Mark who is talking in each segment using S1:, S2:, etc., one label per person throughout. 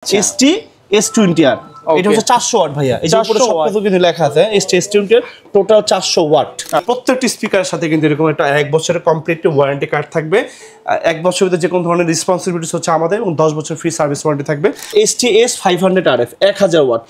S1: ST S20R এটা হচ্ছে 400 watt ভাইয়া, এই যে উপরে সবকিছু কিন্তু লেখা আছে ST S20R টোটাল 400 ওয়াট। প্রত্যেকটি স্পিকারের সাথে কিন্তু এরকম একটা 1 বছরের কমপ্লিট ওয়ারেন্টি কার্ড থাকবে। 1 বছরের ভিতরে যে কোনো ধরনের রেসপন্সিবিলিটিস হচ্ছে আমাদের, এবং 10 বছর ফ্রি সার্ভিস ওয়ারেন্টি থাকবে। ST S500RF 1000 ওয়াট,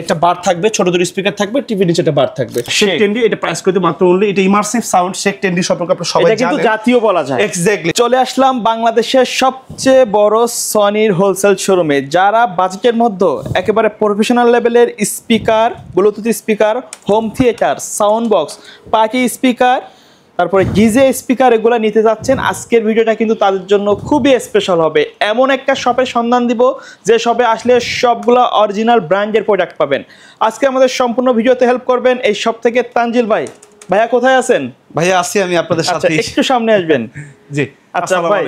S1: একটা বার থাকবে, ছোট দুটো স্পিকার থাকবে, টিভি নিচে একটা বার থাকবে। শেক টেন্ডি এটা প্রাইস করতে মাত্র অনলি, এটা ইমার্সিভ সাউন্ড শেক টেন্ডি সম্পর্কে আপনারা সবাই জানেন,
S2: এটা কিন্তু জাতীয় বলা যায়।
S1: এক্স্যাক্টলি।
S2: চলে আসলাম বাংলাদেশের সবচেয়ে বড় সনির হোলসেল শোরুমে, যারা বাজেটের মধ্যে একেবারে প্রফেশনাল লেভেলের speaker, Bluetooth speaker, home theatre, sound box, party speaker, তারপরে ডিজে স্পিকার এগুলো নিতে যাচ্ছেন, আজকের ভিডিওটা কিন্তু তাদের জন্য খুবই স্পেশাল হবে। এমন একটা শপের সন্ধান দিব যে শপে আসলে সবগুলো অরিজিনাল ব্র্যান্ডের প্রোডাক্ট পাবেন। আজকে আমাদের সম্পূর্ণ ভিডিওতে হেল্প করবেন এই শপ থেকে তানজিল ভাই। ভাইয়া কোথায় আছেন?
S1: ভাইয়া আছি আমি আপনাদের সাথে,
S2: একটু সামনে আসবেন।
S1: জি
S2: আচ্ছা ভাই,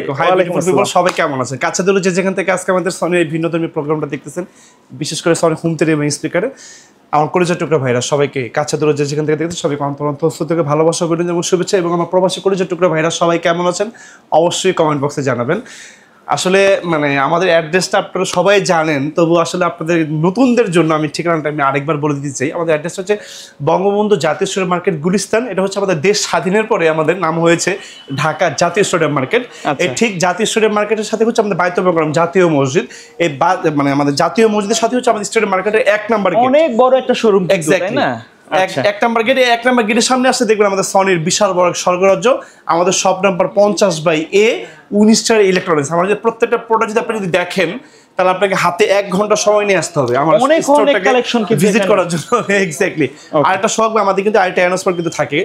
S1: সবাই কেমন আছেন? কাছে দূরে যে যেখান থেকে আজকে আমাদের সনির এই ভিন্নধর্মী প্রোগ্রামটা দেখতেছেন, বিশেষ করে সনি হোম থিয়েটার এবং স্পিকারে আমার কলিজার টুকরা ভাইরা সবাইকে কাছে দূরে যে যেখান থেকে দেখতেছেন সবাইকে অন্তরস্থ থেকে ভালোবাসা অভিনন্দন এবং শুভেচ্ছা। এবং আমার প্রবাসী কলিজার টুকরা ভাইরা সবাই কেমন আছেন অবশ্যই কমেন্ট বক্সে জানাবেন। আসলে মানে আমাদের অ্যাড্রেসটা আপনারা সবাই জানেন, তবু আসলে আপনাদের নতুনদের জন্য আমি ঠিকানাটা আমি আরেকবার বলে দিতে চাই। আমাদের অ্যাড্রেসটা হচ্ছে বঙ্গবন্ধু জাতীয় স্টেডিয়াম মার্কেট, গুলিস্তান। এটা হচ্ছে আমাদের দেশ স্বাধীনের পরে আমাদের নাম হয়েছে ঢাকা জাতীয় স্টেডিয়াম মার্কেট। এই ঠিক জাতীয় স্টেডিয়াম মার্কেটের সাথে হচ্ছে আমাদের বাইতুল মোকাররম জাতীয় মসজিদ, এই মানে আমাদের জাতীয় মসজিদের সাথে হচ্ছে আমাদের স্টেডিয়াম মার্কেটের 1 নম্বর গেট।
S2: অনেক বড় একটা শোরুম,
S1: এক্স্যাক্টলি না? এক নম্বর গেটে, 1 নম্বর গেটের সামনে আসলে দেখবেন আমাদের সনির বিশাল বড় স্বর্গরাজ্য। আমাদের শপ নাম্বার 50/A 19 ইলেকট্রনিক্স। আমাদের প্রত্যেকটা প্রোডাক্ট যদি আপনি দেখেন তাহলে আপনাকে হাতে 1 ঘন্টা সময় নিয়ে আসতে হবে আমার স্টোরটাকে ভিজিট করার জন্য। এক্স্যাক্টলি। আরেকটা শখ আমাদের কিন্তু আরেকটা অ্যানাউন্সমেন্ট কিন্তু থাকে,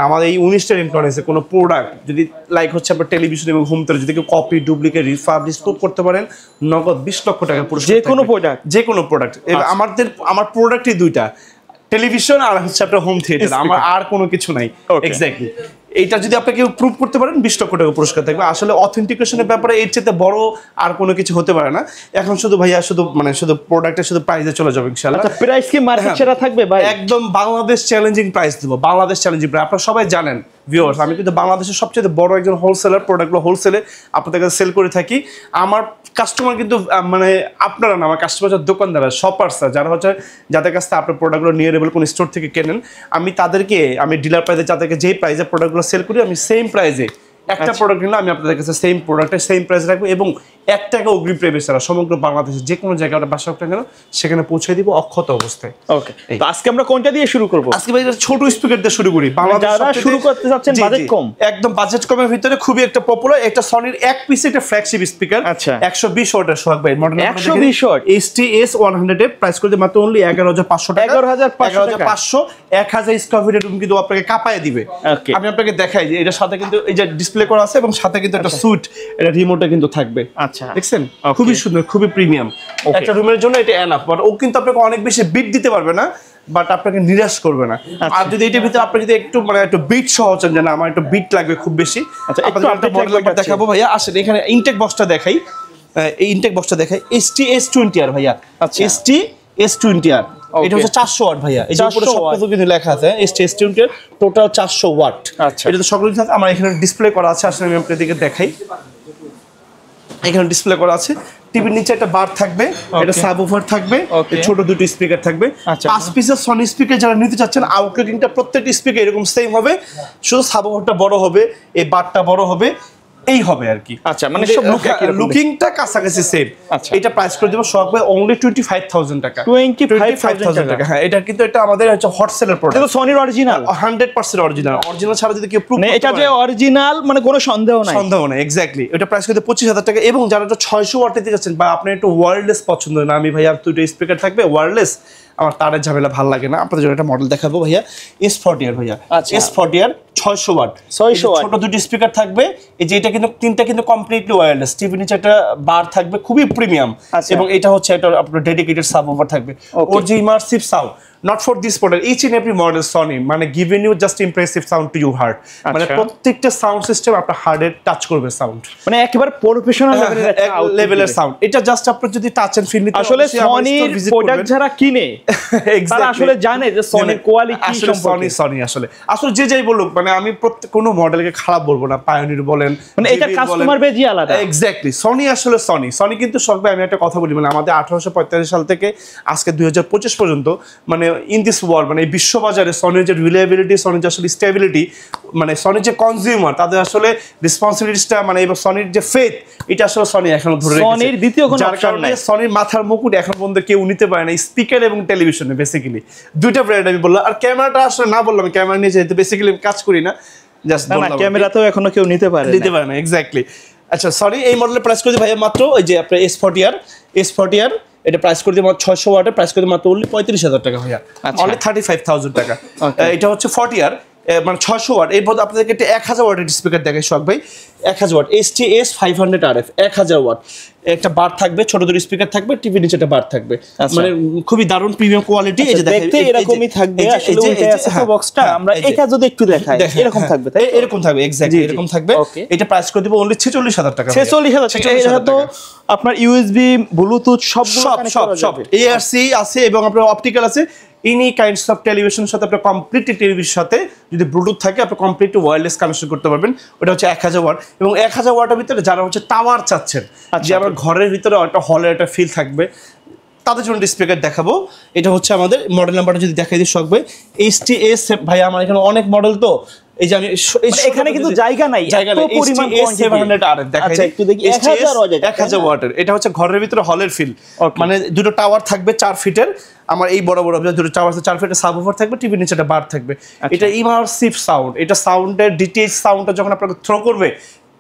S1: আমাদের এই 19 ইলেকট্রনিক্সে কোনো প্রোডাক্ট যদি লাইক হচ্ছে আপনার টেলিভিশন এবং হোম থিয়েটার যদি কেউ কপি, ডুপ্লিকেট, রিফার্বিশ করতে পারেন, নগদ 20 লক্ষ টাকা পুরস্কার। যে কোনো প্রোডাক্ট। আমার প্রোডাক্টই দুইটা, টেলিভিশন আর হচ্ছে আপনার হোম থিয়েটার, আমার আর কোনো কিছু নাই। এক্স্যাক্টলি। এইটা যদি আপনাকে প্রুভ করতে পারেন 20 লক্ষ টাকা পুরস্কার থাকবে। আসলে অথেন্টিকেশনের ব্যাপারে এর চেয়ে বড় আর কোনো কিছু হতে পারে না। এখন শুধু ভাইয়া শুধু প্রোডাক্টের শুধু প্রাইসে চলে যাবে ইনশাআল্লাহ।
S2: আচ্ছা, প্রাইস কি মার্কেট সেরা থাকবে ভাই?
S1: একদম বাংলাদেশ চ্যালেঞ্জিং প্রাইস দেব, বাংলাদেশ চ্যালেঞ্জিং প্রাইস। আপনারা সবাই জানেন ভিউয়ার্স, আমি কিন্তু বাংলাদেশের সবচেয়ে বড় একজন হোলসেলার, প্রোডাক্টগুলো হোলসেলে আপনাদের কাছে সেল করে থাকি। আমার কাস্টমার কিন্তু মানে আপনারা না, আমার কাস্টমার যারা দোকানদার, শপার্সরা যারা হচ্ছে যাদের কাছ থেকে আপনার প্রোডাক্টগুলো নিয়ে রেবেল কোন স্টোর থেকে কেনেন, আমি তাদেরকে ডিলার প্রাইসে যাদেরকে যেই প্রাইসে প্রোডাক্টগুলো সেল করি, আমি সেম প্রাইসে একটা প্রোডাক্ট নিলে আমি আপনাদের কাছে সেম প্রোডাক্টের সেম প্রাইস রাখবো, এবং 1 টাকা অগ্রিম পেমেন্ট ছাড়া সমগ্র বাংলাদেশে যে কোনো জায়গায় বাসা হোক না কেন সেখানে পৌঁছে দিব অক্ষত অবস্থায়।
S2: ওকে, তো আজকে আমরা কোনটা দিয়ে শুরু করব?
S1: আজকে ভাই ছোট স্পিকার দিয়ে শুরু করি।
S2: যারা শুরু করতে যাচ্ছেন বাজেট কম,
S1: একদম বাজেট কমের ভিতরে খুবই একটা পপুলার একটা সনির 1 পিস একটা ফ্ল্যাগশিপ স্পিকার।
S2: আচ্ছা,
S1: 120 ওয়াটের সোহাগ ভাই মডেল,
S2: 120 ওয়াট
S1: ST S100 এর প্রাইস করতে মাত্র অনলি 11500 টাকা। 11500 1000 স্কয়ার ফিটের রুম কিন্তু আপনাকে কাঁপায় দিবে। আমি আপনাকে দেখাই যে এটার সাথে কিন্তু এই যে ডিসপ্লে করা আছে এবং সাথে কিন্তু একটা সুইট, এটা রিমোটে কিন্তু থাকবে।
S2: আচ্ছা,
S1: দেখছেন খুবই সুন্দর, খুবই প্রিমিয়াম একটা রুমের জন্য এটা এনাফ। বাট ও কিন্তু আপনাকে অনেক বেশি বিট দিতে পারবে না, বাট আপনাকে নিরাশ করবে না। আর যদি এটার ভিতরে আপনি যদি একটু একটু বিট সহ হচ্ছেন যে না আমার একটু বিট লাগবে খুব বেশি, আপনাদের একটা মডেল নাম্বার দেখাবো ভাইয়া। আসেন এখানে ইনটেক বক্সটা দেখাই, এই ইনটেক বক্সটা দেখাই ST S20R ভাইয়া। ST S20R এটা হচ্ছে 400 ওয়াট ভাইয়া, এই যে উপরে সবকিছু কিন্তু লেখা আছে ST S20R টোটাল 400 ওয়াট। এটা তো সকল কিছু আমার এখানে ডিসপ্লে করা আছে, আসলে আমি আপনাদেরকে দেখাই। এখানে ডিসপ্লে করা আছে, টিভির নিচে একটা বার থাকবে, এটা সাবউফার থাকবে, ছোট দুটো স্পিকার থাকবে। 5 পিসের সনি স্পিকার যারা নিতে চাচ্ছেন, আউটলুকিংটা প্রত্যেকটা স্পিকার এরকম সেম হবে, শুধু সাবউফারটা বড় হবে, এই বারটা বড় হবে, এই হবে আর কি।
S2: আচ্ছা, মানে সব
S1: লুকিংটা কাছাকাছি সেম। এটা প্রাইস করে দেব সব ভাই অনলি 25000 টাকা।
S2: 25000 টাকা।
S1: হ্যাঁ, এটা কিন্তু এটা আমাদের হচ্ছে হট সেলার প্রোডাক্ট।
S2: এটা সনির অরিজিনাল,
S1: 100% অরিজিনাল। অরিজিনাল ছাড়া যদি কেউ প্রুফ
S2: মানে এটা যে অরিজিনাল মানে কোনো সন্দেহ নাই।
S1: এক্স্যাক্টলি। এটা প্রাইস করে 25000 টাকা। এবং যারা 600 ওয়াট দিতে যাচ্ছেন বা আপনি একটু ওয়্যারলেস পছন্দ না, আমি ভাইয়া দুটো স্পিকার থাকবে ওয়্যারলেস, আমার তারের ঝামেলা ভালো লাগে না, আপনাদের জন্য একটা মডেল দেখাবো ভাইয়া। S40R ভাইয়া, S40R 600 ওয়াট, ছোট দুটো স্পিকার থাকবে। এই যে এটা কিন্তু তিনটা কিন্তু কমপ্লিটলি ওয়্যারলেস, টিভি নিচে একটা বার থাকবে, খুবই প্রিমিয়াম। এবং এটা হচ্ছে একটা আপনার ডেডিকেটেড সাবউফার থাকবে। ওর যে immersive sound not for this model, each and every model Sony মানে giving you just impressive sound to your heart, মানে প্রত্যেকটা সাউন্ড সিস্টেম আপনার হার্টে টাচ করবে সাউন্ড,
S2: মানে একেবারে প্রফেশনাল
S1: লেভেলের সাউন্ড। এটা জাস্ট আপনি যদি টাচ এন্ড ফিল নিতে,
S2: আসলে সনির প্রোডাক্ট যারা কিনে তারা আসলে জানে যে সনির কোয়ালিটি সম্পর্কে।
S1: সনি আসলে যে যাই বলুক, মানে আমি প্রত্যেক কোনো মডেলকে খারাপ বলবো না, পায়োনির বলেন,
S2: মানে এটা কাস্টমার বেজই আলাদা।
S1: এক্স্যাক্টলি, সনি আসলে সনি কিন্তু সবাই, আমি একটা কথা বলি, মানে আমাদের 1845 সাল থেকে আজকে 2025 পর্যন্ত, মানে ইন দিস ওয়ার্ল্ড, মানে এই বিশ্ববাজারে সনির যে রিলায়েবিলিটি, সনির যে আসলে স্টেবিলিটি, মানে সনির যে কনজিউমার তাদের আসলে রেসপন্সিবিলিটিটা, মানে এবং সনির যে ফেথ, এটা আসলে সনি এখনো ধরে রেখেছে।
S2: সনির দ্বিতীয় কোনো
S1: যার কারণে সনির মাথার মুকুট এখন পর্যন্ত কেউ নিতে পারে না, স্পিকার এবং টেলিভিশনে বেসিক্যালি দুইটা ব্র্যান্ড আমি বললাম। আর ক্যামেরাটা আসলে না বললাম, ক্যামেরা নিয়ে যেহেতু বেসিক্যালি কাজ করি না, জাস্ট বললাম
S2: ক্যামেরাতেও এখনো কেউ নিতে পারে
S1: না, এক্স্যাক্টলি। আচ্ছা সরি, এই মডেলের প্রাইস করে দিই ভাইয়া মাত্র, ওই যে আপনার S40R এটা প্রাইস করে দিই মাত্র 600 ওয়াটের, প্রাইস করে দিই মাত্র 35,000 টাকা ভাইয়া, অনলি 35,000 টাকা। এটা হচ্ছে 40R, মানে 600 ওয়াট। এরপর আপনাদেরকে একটা 1000 ওয়াটের স্পিকার দেখাই শখ ভাই, 1000 ওয়াট STS 500 RF, 1000 ওয়াট, একটা বার থাকবে, ছোট দুটো স্পিকার থাকবে, টিভি নিচে একটা বার থাকবে, মানে খুবই দারুণ প্রিমিয়াম কোয়ালিটি। এই যে দেখতে এরকমই থাকবে, আসলে উল্টে আছে বক্সটা, আমরা এটা যদি একটু দেখাই এরকম থাকবে, তাই এরকম থাকবে, এক্স্যাক্টলি এরকম থাকবে। এটা প্রাইস করে দিব অনলি 46,000 টাকা।
S2: 46,000 টাকা। এটা তো আপনার ইউএসবি, ব্লুটুথ সব
S1: ARC আছে এবং আপনার অপটিক্যাল আছে, এনি কাইন্ডস অফ টেলিভিশনের সাথে আপনার কমপ্লিটলি টেলিভিশনের সাথে যদি ব্লুটুথ থাকে আপনি কমপ্লিটলি ওয়্যারলেস কানেকশন করতে পারবেন। ওটা হচ্ছে 1000 ওয়াট, এবং 1000 ওয়াটের ভিতরে যারা হচ্ছে টাওয়ার চাচ্ছেন, যে আমার ঘরের ভিতরে একটা হলের একটা ফিল থাকবে, তাদের জন্য স্পিকার দেখাবো। এটা হচ্ছে আমাদের মডেল নাম্বারটা যদি দেখাই দিই শখ ভাই, STS ভাই, আমার এখানে অনেক মডেল, তো এই যে আমি
S2: এখানে কিন্তু জায়গা নাই, পরিমাণ
S1: আচ্ছা একটু দেখি, 1000 ওয়াটের, এটা হচ্ছে ঘরের ভিতরে হলের ফিল, মানে দুটো টাওয়ার থাকবে 4 ফিটের, আমার এই বড় বড় দুটো টাওয়ার আছে 4 ফিটের, সাবওুফার থাকবে, টিভির নিচে একটা বার থাকবে। এটা ইমার্সিভ সাউন্ড, এটা সাউন্ডের ডিটেইলস সাউন্ডটা যখন আপনাকে থ্রো করবে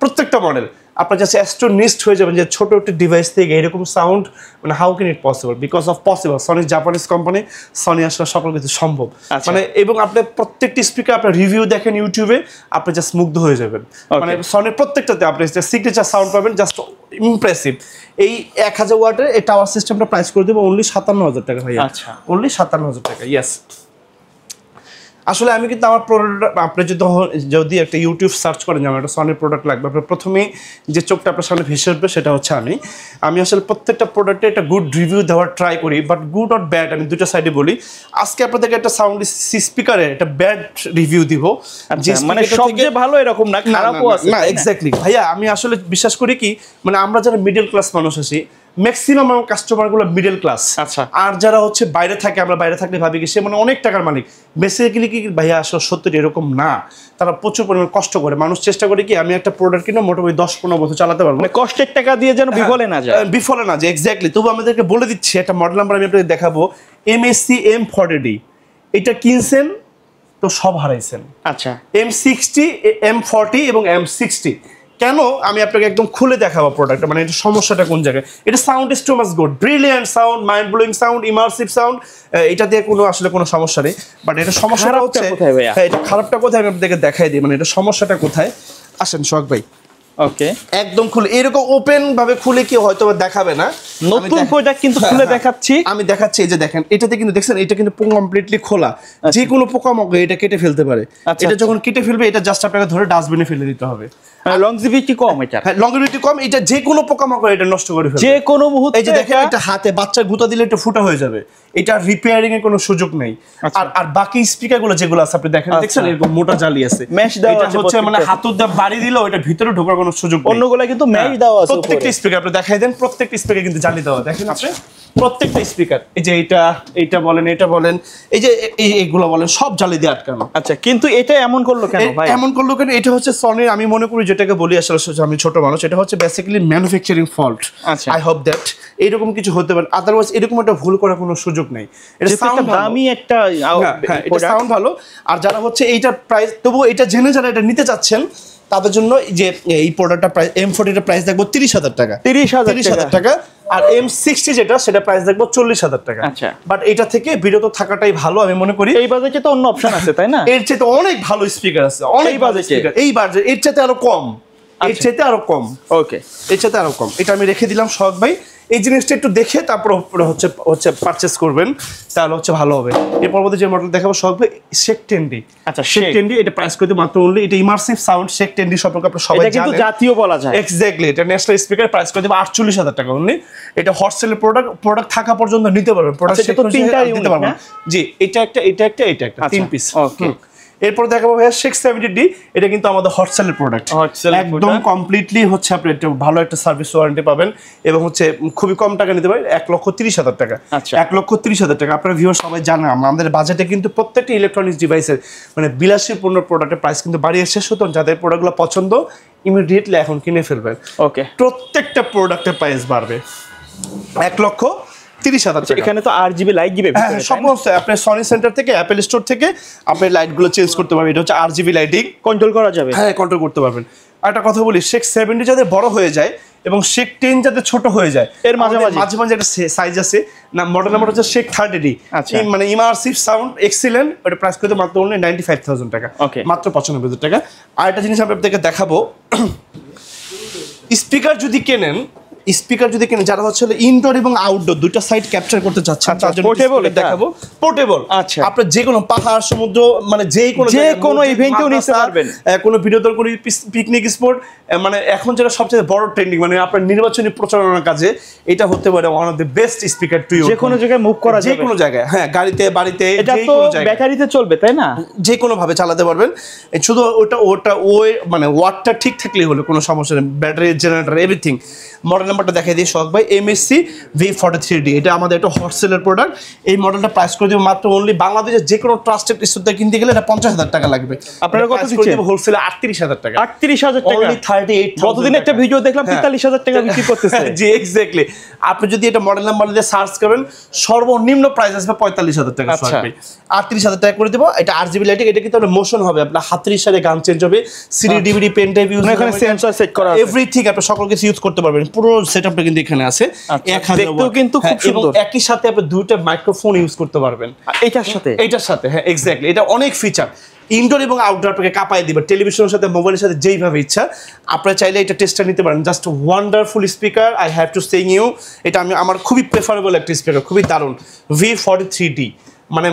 S1: প্রত্যেকটা মডেল, আপনার জাস্ট অ্যাস্ট্রোনিস্ট হয়ে যাবেন যে ছোট একটা ডিভাইস থেকে এরকম সাউন্ড, মানে how can it possible, because of possible Sony Japanese company, Sony আসলে সকল কিছু সম্ভব, মানে এবং আপনি প্রত্যেকটি স্পিকার আপনার রিভিউ দেখেন ইউটিউবে, আপনি জাস্ট মুগ্ধ হয়ে যাবেন, মানে সনির প্রত্যেকটাতে আপনি সিগনেচার সাউন্ড পাবেন, জাস্ট ইমপ্রেসিভ। এই 1000 ওয়াটের এই টাওয়ার সিস্টেমটা প্রাইস করে দেবো অনলি 57,000 টাকা ভাইয়া, অনলি 57,000 টাকা। ইয়েস, আসলে আমি কিন্তু আমার প্রোডাক্ট, আপনি যদি একটা ইউটিউব সার্চ করেন যে আমার একটা সনির প্রোডাক্ট লাগবে, আপনার প্রথমেই যে চোখটা আপনার সামনে ভেসে উঠবে সেটা হচ্ছে আমি আসলে প্রত্যেকটা প্রোডাক্টে একটা গুড রিভিউ দেওয়ার ট্রাই করি, বাট গুড অর ব্যাড আমি দুটো সাইডে বলি। আজকে আপনাদেরকে একটা সাউন্ড স্পিকারে একটা ব্যাড রিভিউ দিব,
S2: যে মানে সবচেয়ে ভালো এরকম না, খারাপও আছে
S1: না, এক্স্যাক্টলি ভাইয়া। আমি আসলে বিশ্বাস করি কি, মানে আমরা যারা মিডল ক্লাস মানুষ আছি, ম্যাক্সিমাম আমার কাস্টমারগুলো মিডল ক্লাস, আর যারা হচ্ছে বাইরে থাকে, আমরা বাইরে থাকলে ভাবি কি সে মানে অনেক টাকার মালিক, বেসিক্যালি কি ভাইয়া আসলে সত্যি এরকম না, তারা প্রচুর পরিমাণ কষ্ট করে, মানুষ চেষ্টা করে কি আমি একটা প্রোডাক্ট কিনে মোটামুটি 10-15 বছর চালাতে পারবো,
S2: মানে কষ্টের টাকা দিয়ে যেন বিফলে না যায়,
S1: এক্স্যাক্টলি। তবু আমাদেরকে বলে দিচ্ছি একটা মডেল নাম্বার আমি আপনাদের দেখাবো, MSC M40D, এটা কিনছেন তো সব হারাইছেন।
S2: আচ্ছা,
S1: M60, M40 এবং M60 কেন, আমি আপনাকে একদম খুলে দেখাবো প্রোডাক্টটা, মানে এটা সমস্যাটা কোন জায়গায়। এটা sound is too much good, brilliant sound, mind blowing sound, immersive sound, এটা দিয়ে কোনো আসলে কোনো সমস্যা নেই, বাট এটা সমস্যাটা হচ্ছে, এটা খারাপটা কোথায় আমি আপনাদেরকে দেখাই দিই, মানে এটা সমস্যাটা কোথায়। আসেন শখ ভাই,
S2: ওকে,
S1: একদম খুলে, এরকম ওপেন ভাবে খুলে কি হয়তো দেখাবে না,
S2: নতুন প্রোডাক্ট কিন্তু খুলে দেখাচ্ছি,
S1: আমি দেখাচ্ছি। এই যে দেখেন, এটাতে কিন্তু দেখছেন এটা কিন্তু কমপ্লিটলি খোলা, যে কোনো পোকামাকড় এটা কেটে ফেলতে পারে, এটা যখন কেটে ফেলবে এটা জাস্ট আপনাকে ধরে ডাস্টবিনে ফেলে দিতে হবে,
S2: লংজিভিটি কম, এটা
S1: লংজিভিটি কম, এটা যে কোনো পোকামাকড় এটা নষ্ট করে ফেলবে
S2: যে কোনো মুহূর্তে।
S1: এই যে দেখেন, এটা হাতে বাচ্চা গুঁতা দিলে এটা ফুটা হয়ে যাবে, এটা রিপেয়ারিং এর কোনো সুযোগ নেই। আর বাকি স্পিকারগুলো যেগুলো আছে আপনি দেখেন, দেখছেন এরকম মোটা জালি আছে,
S2: মেশ দেওয়া আছে,
S1: হচ্ছে মানে হাতের দিয়ে বাড়ি দিলেও এটা ভিতরে ঢোকার কোনো সুযোগ নেই,
S2: অন্যগুলো কিন্তু মেশ দেওয়া আছে।
S1: প্রত্যেকটা স্পিকার আপনি দেখাই দেন, প্রত্যেকটা স্পিকার কিন্তু জালি দেওয়া, দেখেন আপনি প্রত্যেকটা স্পিকার, এই যে এটা বলেন, এটা বলেন, এই যে এইগুলো বলেন, সব জালি দিয়ে আটকানো।
S2: আচ্ছা, কিন্তু এটা এমন করলো কেন ভাই?
S1: এমন করলো কেন, এটা হচ্ছে সনির, আমি মনে করি যেটাকে বলি আসলে আমি ছোট মানুষ, এটা হচ্ছে basically manufacturing fault. I hope that এরকম কিছু হতে পারে, আদারওয়াইজ এরকম একটা ভুল করার কোনো সুযোগ নেই। এটা সাউন্ড
S2: দামি একটা,
S1: এটা সাউন্ড ভালো। আর যারা হচ্ছে এইটার প্রাইস, তবু এটা জেনে যারা এটা নিতে চাচ্ছেন তাদের জন্য যে এই প্রোডাক্টটা প্রাইস, M40 এর প্রাইস দেখবো 30,000 টাকা, 30,000 টাকা। আর M60 যেটা, সেটা প্রাইস দেখবো 40,000 টাকা।
S2: আচ্ছা,
S1: বাট এটা থেকে বিরত থাকাটাই ভালো আমি মনে করি।
S2: এই বাজেটে তো অন্য অপশন আছে, তাই না?
S1: এর চেয়ে তো অনেক ভালো স্পিকার আছে, অনেক বাজেট স্পিকার, এই বাজেট এর চেয়ে আরো কম, এর চাইতে আরো কম।
S2: ওকে,
S1: এর চাইতে আরো কম। এটা আমি রেখে দিলাম শখ ভাই, এই জিনিসটা একটু দেখে তারপর হচ্ছে পারচেস করবেন, তাহলে হচ্ছে ভালো হবে। এর পরবর্তী যে মডেল দেখাবো শখ ভাই, শেক 10D।
S2: আচ্ছা,
S1: শেক 10D এটা প্রাইস করতে মাত্র অনলি, এটা ইমার্সিভ সাউন্ড শেক 10D সম্পর্কে আপনারা সবাই জানেন,
S2: এটা কিন্তু জাতীয় বলা যায়।
S1: এক্স্যাক্টলি, এটা ন্যাশনাল স্পিকার, প্রাইস করে দেব 48,000 টাকা অনলি। এটা হট সেলের প্রোডাক্ট থাকা পর্যন্ত নিতে পারবেন, প্রোডাক্ট
S2: এটা তো তিনটা
S1: নিতে পারবেন। জি, এটা একটা 3 পিস।
S2: ওকে,
S1: এরপর দেখাবো ভাইয়া শেক 70D, এটা কিন্তু আমাদের হট সেলের প্রোডাক্ট, একদম কমপ্লিটলি হচ্ছে আপনি একটা ভালো একটা সার্ভিস ওয়ারেন্টি পাবেন এবং হচ্ছে খুবই কম টাকা নিতে পারেন, 1,30,000 টাকা। 1,30,000 টাকা। আপনারা ভিউয়ার সবাই জানেন আমাদের বাজেটে কিন্তু প্রত্যেকটা ইলেকট্রনিক্স ডিভাইসের মানে বিলাসী পণ্য প্রোডাক্টের প্রাইস কিন্তু বাড়িয়েছে, সুতরাং যাদের প্রোডাক্টগুলো পছন্দ ইমিডিয়েটলি এখন কিনে ফেলবেন।
S2: ওকে,
S1: প্রত্যেকটা প্রোডাক্টের প্রাইস বাড়বে 1,30,000 টাকা।
S2: এখানে তো RGB লাইট দিবে,
S1: হ্যাঁ, সমস্ত আপনি সনি সেন্টার থেকে অ্যাপেল স্টোর থেকে আপনি লাইটগুলো চেঞ্জ করতে পারবেন, এটা হচ্ছে RGB লাইটিং,
S2: কন্ট্রোল করা যাবে।
S1: হ্যাঁ, কন্ট্রোল করতে পারবেন। আর একটা কথা বলি, শেক 70 যাতে বড় হয়ে যায় এবং শেক 10 যাতে ছোট হয়ে যায়,
S2: এর মাঝে
S1: একটা সাইজ আছে না, মডেল নাম্বার হচ্ছে শেক 30D। মানে ইমার্সিভ সাউন্ড এক্সিলেন্ট, ওটা প্রাইস করতে মাত্র 95,000 টাকা, মাত্র 95,000 টাকা। আর একটা জিনিস আমি আপনাদেরকে দেখাবো, স্পিকার যদি কেনেন যারা হচ্ছে ইনডোর এবং আউটডোর দুটো সাইড ক্যাপচার করতে চাচ্ছেন, তার জন্য পোর্টেবল দেখাবো। পোর্টেবল,
S2: আচ্ছা,
S1: আপনি যে কোনো পাহাড়, সমুদ্র, মানে যে কোনো
S2: ইভেন্টেও নিতে পারবেন,
S1: কোনো বিনোদন, কোনো পিকনিক স্পট, মানে এখন যেটা সবচেয়ে বড় ট্রেন্ডিং, মানে আপনার নির্বাচনী প্রচারণার কাজে এটা হতে পারে one of the best speaker to use.
S2: যে কোনো জায়গায় মুভ করা যাবে,
S1: যে কোনো জায়গায়, হ্যাঁ, গাড়িতে, বাড়িতে,
S2: এটা তো ব্যাটারিতে চলবে, তাই না? যে
S1: কোনো ভাবে চালাতে পারবেন, শুধু ওটা ওই মানে ওয়াটটা ঠিক থাকলেই হলো, কোনো সমস্যা নেই, ব্যাটারি, জেনারেটর, এভরিথিং। মডেল নাম্বারটা দেখাই দিই শখ ভাই, MSC V43D, এটা আমাদের একটা হট সেলের প্রোডাক্ট। এই মডেলটা প্রাইস করে দিব মাত্র অনলি, বাংলাদেশের যে কোনো ট্রাস্টেড স্টোর থেকে কিনতে গেলে এটা 50,000 টাকা লাগবে।
S2: আপনারা কত দিচ্ছেন?
S1: হোলসেলে 38,000 টাকা।
S2: 38,000 টাকা,
S1: অনলি 38,000।
S2: গতদিন একটা ভিডিও দেখলাম 45,000 টাকা বিক্রি করতেছে।
S1: জি, এক্স্যাক্টলি। আপনি যদি এটা মডেল নাম্বার দিয়ে সার্চ করেন, সর্বনিম্ন প্রাইস আসবে 45,000 টাকা। 38,000 টাকা করে দেবো। এটা RGB লাইটিং, এটা কিন্তু মোশন হবে, আপনার হাতের ইশারায় গান চেঞ্জ হবে, CD DVD pen drive use,
S2: এখানে সেন্সর সেট করা আছে,
S1: এভরিথিং আপনি সকল কিছু ইউজ করতে পারবেন। পুরো সেটআপটা কিন্তু এখানে আছে।
S2: দেখতেও কিন্তু খুব সুন্দর।
S1: একই সাথে আপনি দুইটা মাইক্রোফোন ইউজ করতে পারবেন
S2: এটার সাথে।
S1: হ্যাঁ, এক্স্যাক্টলি। এটা অনেক ফিচার, ইনডোর এবং আউটডোর আপনাকে কাঁপায় দিবে, টেলিভিশনের সাথে, মোবাইলের সাথে, যেইভাবে ইচ্ছা আপনারা চাইলে এটা টেস্টটা নিতে পারেন। Just wonderful speaker, I have to saying you, এটা আমার খুবই প্রেফারেবল একটা স্পিকার, খুবই দারুণ। V43D, মানে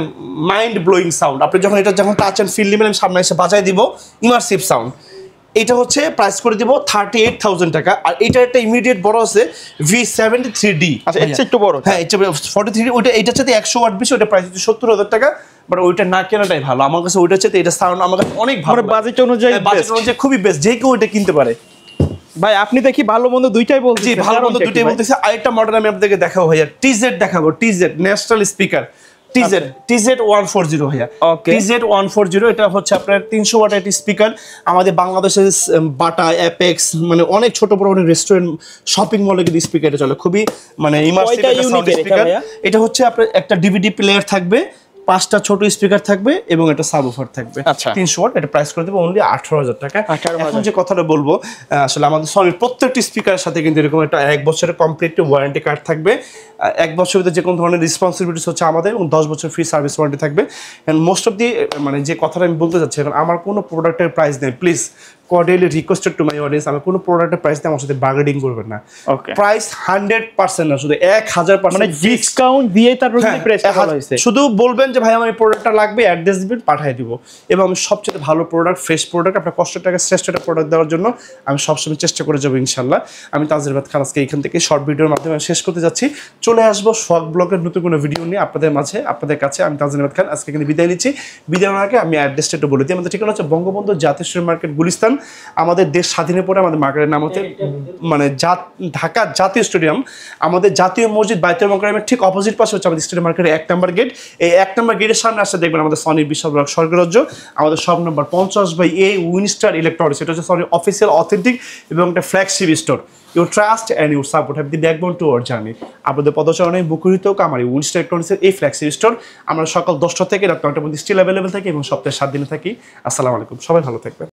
S1: মাইন্ড ব্লোয়িং সাউন্ড। আপনি যখন টাচ অ্যান্ড ফিল নেবেন, সামনে এসে বাজায় দিব, ইমার্সিভ সাউন্ড। এটা হচ্ছে প্রাইস করে দিব 38,000 টাকা। আর এটা একটা ইমিডিয়েট বড় আছে V73D,
S2: আচ্ছা, এটা একটু বড়।
S1: হ্যাঁ, এটা 43D, ওইটা এটার সাথে 100 ওয়াট বেশি, ওটা প্রাইস হচ্ছে 70,000 টাকা। বাট ওইটা না কেনাটাই ভালো আমার কাছে, ওইটার সাথে এটা সাউন্ড আমার কাছে অনেক ভালো,
S2: বাজেট অনুযায়ী
S1: খুবই বেস্ট, যে কেউ এটা কিনতে পারে।
S2: ভাই আপনি দেখি ভালো মন্দ দুইটাই বলছেন।
S1: জি, ভালো মন্দ দুইটাই বলতেছি। আরেকটা মডেল আমি আপনাদেরকে দেখাবো ভাইয়া, TZ দেখাবো, TZ ন্যাশনাল স্পিকার, TZ140 ভাইয়া। TZ140, এটা হচ্ছে আপনার 300 ওয়াট একটা স্পিকার। আমাদের বাংলাদেশের বাটা, অ্যাপেক্স, মানে অনেক ছোট বড় অনেক রেস্টুরেন্ট, শপিং মলে কিন্তু স্পিকারটা চলে, খুবই মানে ইমার্সিভ সাউন্ড স্পিকার। এটা হচ্ছে আপনার একটা DVD প্লেয়ার থাকবে, 5টা ছোট স্পিকার থাকবে এবং একটা সাবউফার থাকবে। 300 ওয়াট, এটা প্রাইস করে দেবো অনলি 18,000 টাকা। এখন যে কথাটা বলবো, আসলে আমাদের সনির প্রত্যেকটি স্পিকারের সাথে কিন্তু এরকম একটা 1 বছরের কমপ্লিট ওয়ারেন্টি কার্ড থাকবে। 1 বছরের ভিতরে যে কোনো ধরনের রেসপন্সিবিলিটিস হচ্ছে আমাদের, এবং 10 বছর ফ্রি সার্ভিস ওয়ারেন্টি থাকবে। এন্ড মোস্ট অফ দি মানে যে কথাটা আমি বলতে চাচ্ছি, এখন আমার কোনো প্রোডাক্টের প্রাইস নেই, please cordially requested to my audience, আমি কোনো প্রোডাক্টের প্রাইস দিয়ে আমার সাথে বার্গেনিং করবেন না। প্রাইস 100% না, শুধু 1000%,
S2: মানে ডিসকাউন্ট দিয়ে তারপর প্রাইস করা হয়েছে।
S1: শুধু বলবেন যে ভাই আমার এই প্রোডাক্টটা লাগবে, অ্যাড্রেস দিবেন, পাঠিয়ে দিব। এবং আমি সবচেয়ে ভালো প্রোডাক্ট, ফ্রেশ প্রোডাক্ট, আপনার কষ্টের টাকা শ্রেষ্ঠ একটা প্রোডাক্ট দেওয়ার জন্য আমি সবসময় চেষ্টা করে যাবো ইনশাল্লাহ। আমি তাজরিবাদ খান আজকে এখান থেকে শর্ট ভিডিওর মাধ্যমে শেষ করতে যাচ্ছি। চলে আসবো শখ ব্লগের নতুন কোনো ভিডিও নিয়ে আপনাদের মাঝে, আপনাদের কাছে। আমি তাজরিবাদ খান আজকে কিন্তু বিদায় নিচ্ছি। বিদায় নেওয়ার আগে আমি অ্যাড্রেসটা একটু বলে দিই। আমাদের ঠিকানা হচ্ছে বঙ্গবন্ধু জাতীয় মার্কেট, গুলিস্তান। আমাদের দেশ স্বাধীনের পরে আমাদের মার্কেটের নাম হচ্ছে মানে ঢাকা জাতীয় স্টেডিয়াম। আমাদের জাতীয় মসজিদ বাইতুল মোকাররমের ঠিক অপোজিট পাশে হচ্ছে আমাদের স্টেডিয়াম মার্কেটের 1 নম্বর গেট। এই 1 নম্বর গেটের সামনে আসলে দেখবেন আমাদের সনির বিশাল বড় স্বর্গরাজ্য, আমাদের shop number 50/A Winstar electronics. এটা হচ্ছে সনির অফিসিয়াল, অথেন্টিক এবং একটা flagship store. Your trust and your support have the backbone to our journey. আপনাদের পদচারণে মুখরিত হোক আমার এই উইনস্টার ইলেকট্রনিক্সের এই ফ্ল্যাগশিপ স্টোর। আমরা সকাল 10টা থেকে রাত 9টার মধ্যে স্টিল অ্যাভেলেবেল থাকি এবং সপ্তাহে 7 দিনে থাকি। আসসালামু আলাইকুম, সবাই ভালো থাকবেন।